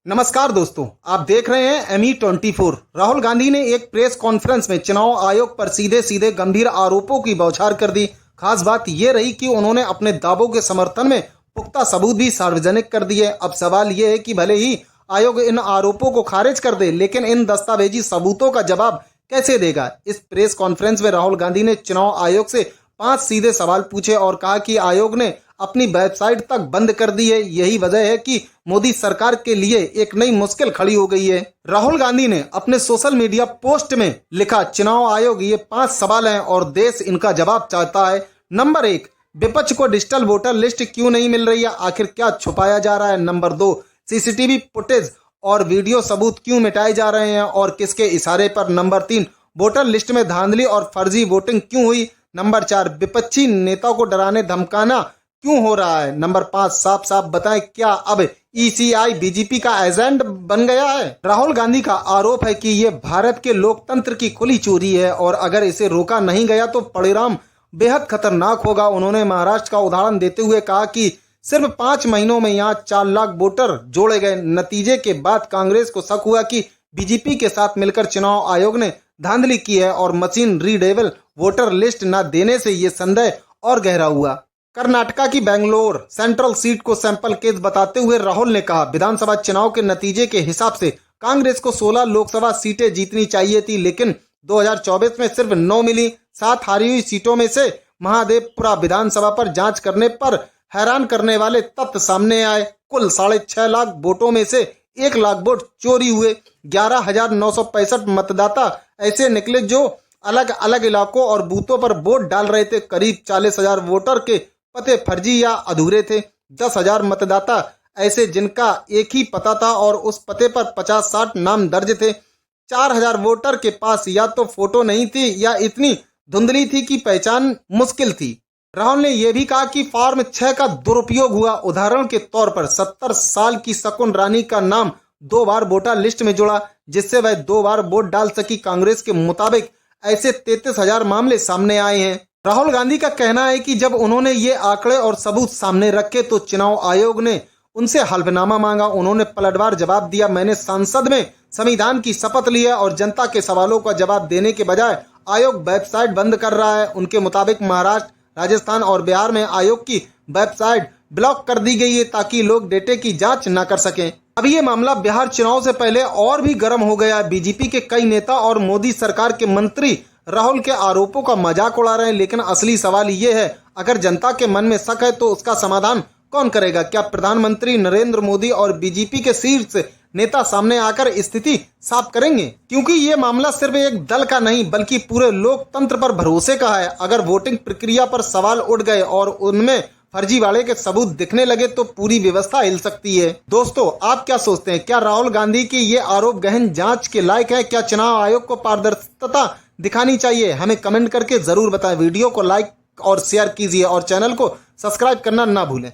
नमस्कार दोस्तों, आप देख रहे हैं ME24। राहुल गांधी ने एक प्रेस कॉन्फ्रेंस में चुनाव आयोग पर सीधे सीधे गंभीर आरोपों की बौछार कर दी। खास बात यह रही कि उन्होंने अपने दावों के समर्थन में पुख्ता सबूत भी सार्वजनिक कर दिए। अब सवाल यह है कि भले ही आयोग इन आरोपों को खारिज कर दे, लेकिन इन दस्तावेजी सबूतों का जवाब कैसे देगा। इस प्रेस कॉन्फ्रेंस में राहुल गांधी ने चुनाव आयोग से 5 सीधे सवाल पूछे और कहा कि आयोग ने अपनी वेबसाइट तक बंद कर दी है। यही वजह है कि मोदी सरकार के लिए एक नई मुश्किल खड़ी हो गई है। राहुल गांधी ने अपने सोशल मीडिया पोस्ट में लिखा, चुनाव आयोग ये 5 सवाल हैं और देश इनका जवाब चाहता है। नंबर 1, विपक्ष को डिजिटल वोटर लिस्ट क्यों नहीं मिल रही है, आखिर क्या छुपाया जा रहा है। नंबर 2, सीसीटीवी फुटेज और वीडियो सबूत क्यों मिटाए जा रहे हैं और किसके इशारे पर। नंबर 3, वोटर लिस्ट में धांधली और फर्जी वोटिंग क्यों हुई। नंबर 4, विपक्षी नेताओं को डराने धमकाना क्यों हो रहा है। नंबर 5, साफ साफ बताएं क्या अब ECI बीजेपी का एजेंट बन गया है। राहुल गांधी का आरोप है कि ये भारत के लोकतंत्र की खुली चोरी है और अगर इसे रोका नहीं गया तो परिणाम बेहद खतरनाक होगा। उन्होंने महाराष्ट्र का उदाहरण देते हुए कहा कि सिर्फ 5 महीनों में यहाँ 4 लाख वोटर जोड़े गए। नतीजे के बाद कांग्रेस को शक हुआ कि बीजेपी के साथ मिलकर चुनाव आयोग ने धांधली की है और मशीन रीडेबल वोटर लिस्ट न देने से ये संदेह और गहरा हुआ। कर्नाटका की बेंगलोर सेंट्रल सीट को सैंपल केस बताते हुए राहुल ने कहा, विधानसभा चुनाव के नतीजे के हिसाब से कांग्रेस को 16 लोकसभा सीटें जीतनी चाहिए थी, लेकिन 2024 में सिर्फ 9 मिली। 7 हारी हुई सीटों में से महादेवपुरा विधानसभा पर जांच करने पर हैरान करने वाले तथ्य सामने आए। कुल 6.5 लाख वोटों में से 1 लाख वोट चोरी हुए। 11,965 मतदाता ऐसे निकले जो अलग अलग इलाकों और बूथों पर वोट डाल रहे थे। करीब 40,000 वोटर के पते फर्जी या अधूरे थे। 10,000 मतदाता ऐसे जिनका एक ही पता था और उस पते पर 50-60 नाम दर्ज थे। 4,000 वोटर के पास या तो फोटो नहीं थी या इतनी धुंधली थी कि पहचान मुश्किल थी। राहुल ने यह भी कहा कि फॉर्म 6 का दुरुपयोग हुआ। उदाहरण के तौर पर 70 साल की शकुन रानी का नाम 2 बार वोटर लिस्ट में जुड़ा, जिससे वह 2 बार वोट डाल सकी। कांग्रेस के मुताबिक ऐसे 33,000 मामले सामने आए हैं। राहुल गांधी का कहना है कि जब उन्होंने ये आंकड़े और सबूत सामने रखे तो चुनाव आयोग ने उनसे हल्फनामा मांगा। उन्होंने पलटवार जवाब दिया, मैंने संसद में संविधान की शपथ ली है और जनता के सवालों का जवाब देने के बजाय आयोग वेबसाइट बंद कर रहा है। उनके मुताबिक महाराष्ट्र, राजस्थान और बिहार में आयोग की वेबसाइट ब्लॉक कर दी गई है ताकि लोग डेटे की जांच न कर सकें। अभी ये मामला बिहार चुनाव से पहले और भी गर्म हो गया है। बीजेपी के कई नेता और मोदी सरकार के मंत्री राहुल के आरोपों का मजाक उड़ा रहे हैं, लेकिन असली सवाल ये है, अगर जनता के मन में शक है तो उसका समाधान कौन करेगा। क्या प्रधानमंत्री नरेंद्र मोदी और बीजेपी के शीर्ष नेता सामने आकर स्थिति साफ करेंगे? क्योंकि ये मामला सिर्फ एक दल का नहीं बल्कि पूरे लोकतंत्र पर भरोसे का है। अगर वोटिंग प्रक्रिया पर सवाल उठ गए और उनमें फर्जीवाड़े के सबूत दिखने लगे तो पूरी व्यवस्था हिल सकती है। दोस्तों, आप क्या सोचते हैं? क्या राहुल गांधी की ये आरोप गहन जांच के लायक है? क्या चुनाव आयोग को पारदर्शिता दिखानी चाहिए? हमें कमेंट करके जरूर बताएं। वीडियो को लाइक और शेयर कीजिए और चैनल को सब्सक्राइब करना ना भूलें।